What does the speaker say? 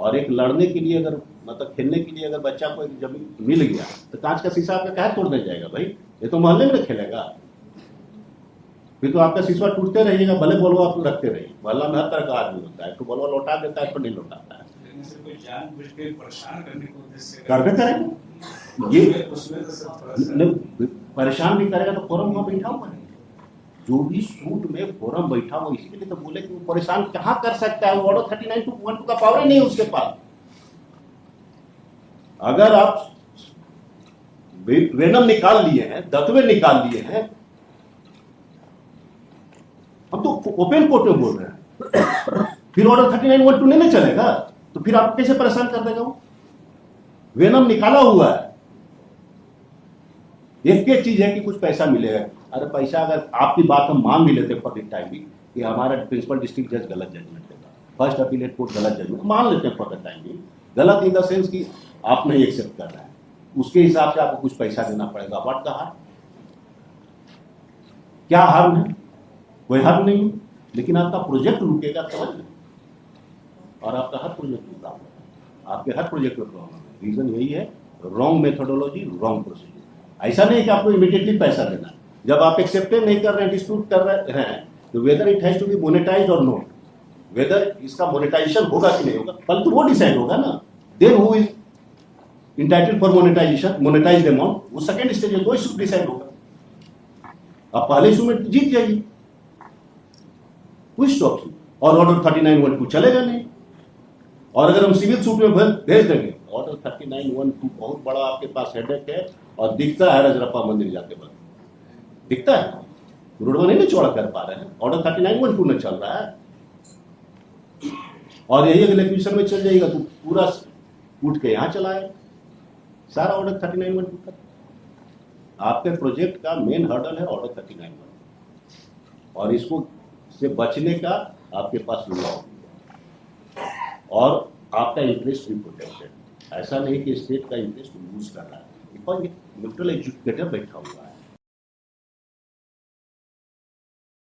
और एक लड़ने के लिए अगर मतलब खेलने के लिए अगर बच्चा को एक जमीन मिल गया तो कांच का शीशा आपका क्या तोड़ने जाएगा भाई? ये तो मोहल्ले में खेलेगा, फिर तो आपका शीशा टूटते रहेगा, भले बॉलवा आप रखते रहिए। मोहल्ला में हर तरह का आदमी होता है, तो बॉलवा लौटा देता है, तो नहीं लौटाता है। करबे करेगा ये परेशान भी करेगा तो फोरम में बैठा हुआ है। जो भी सूट में फोरम बैठा हुआ इसी के लिए तो बोले कि वो परेशान कहाँ कर सकता है, वो ऑर्डर 39(2) का पावर ही नहीं है उसके पास। अगर आप वेनम निकाल लिए हैं, दतवे निकाल लिए हैं, हम तो ओपन कोर्ट में बोल रहे हैं, फिर ऑर्डर 39(1) नहीं चलेगा तो फिर आप कैसे परेशान कर देगा? वो वेनम निकाला हुआ है। एक चीज है कि कुछ पैसा मिलेगा। अरे पैसा अगर आपकी बात हम मान भी लेते फॉर द टाइम भी कि हमारा प्रिंसिपल डिस्ट्रिक्ट जज गलत जजमेंट देता, फर्स्ट अपीलेट कोर्ट गलत जजमेंट मान लेते हैं फॉर द टाइम भी, गलत इन द सेंस कि आप नहीं एक्सेप्ट कर रहे हैं, उसके हिसाब से आपको कुछ पैसा देना पड़ेगा। What the harm? क्या हार्म है? कोई हार्म नहीं, लेकिन आपका प्रोजेक्ट रुकेगा समझ में, और आपका हर प्रोजेक्ट रुका हुआ है, आपके हर प्रोजेक्ट में प्रॉब्लम है। रीजन यही है, रॉन्ग मेथोडोलॉजी, रॉन्ग प्रोसीजर। ऐसा नहीं कि आपको इमीडिएटली पैसा देना, जब आप एक्सेप्ट नहीं कर रहे हैं, डिस्प्यूट कर रहे हैं, तो whether it has to be monetised और नॉट, वेदर इसका मोनेटाइजेशन होगा कि नहीं होगा, कल तो वो डिसाइड होगा ना। Then who is entitled for monetisation, monetised amount, वो सेकंड स्टेज है, वो इशू डिसाइड होगा। अब पहले इशू में जीत जाएगी, कोई स्टॉप यू, और ऑर्डर 39(1) चलेगा नहीं। और अगर हम सिविल सूट में भेज देंगे, ऑर्डर 39(1) बहुत बड़ा आपके पास हेडेक है, और दिखता है रजरप्पा मंदिर जाते वक्त, दिखता है, रोडवा नहीं चौड़ा कर पा रहे हैं, ऑर्डर 39(1) में चल रहा है। और यही अगले एक्विजिशन में चल जाएगा तो पूरा उठ के यहां चलाए, सारा ऑर्डर 39(1) का। आपके प्रोजेक्ट का मेन हर्डल है ऑर्डर 39(1), और इसको से बचने का आपके पास लॉ और आपका इंटरेस्ट भी प्रोटेक्टेड। ऐसा नहीं कि स्टेट का इंटरेस्ट लूज कर रहा है, बिकॉज न्यूट्रल एजुकेटर बैठा हुआ है।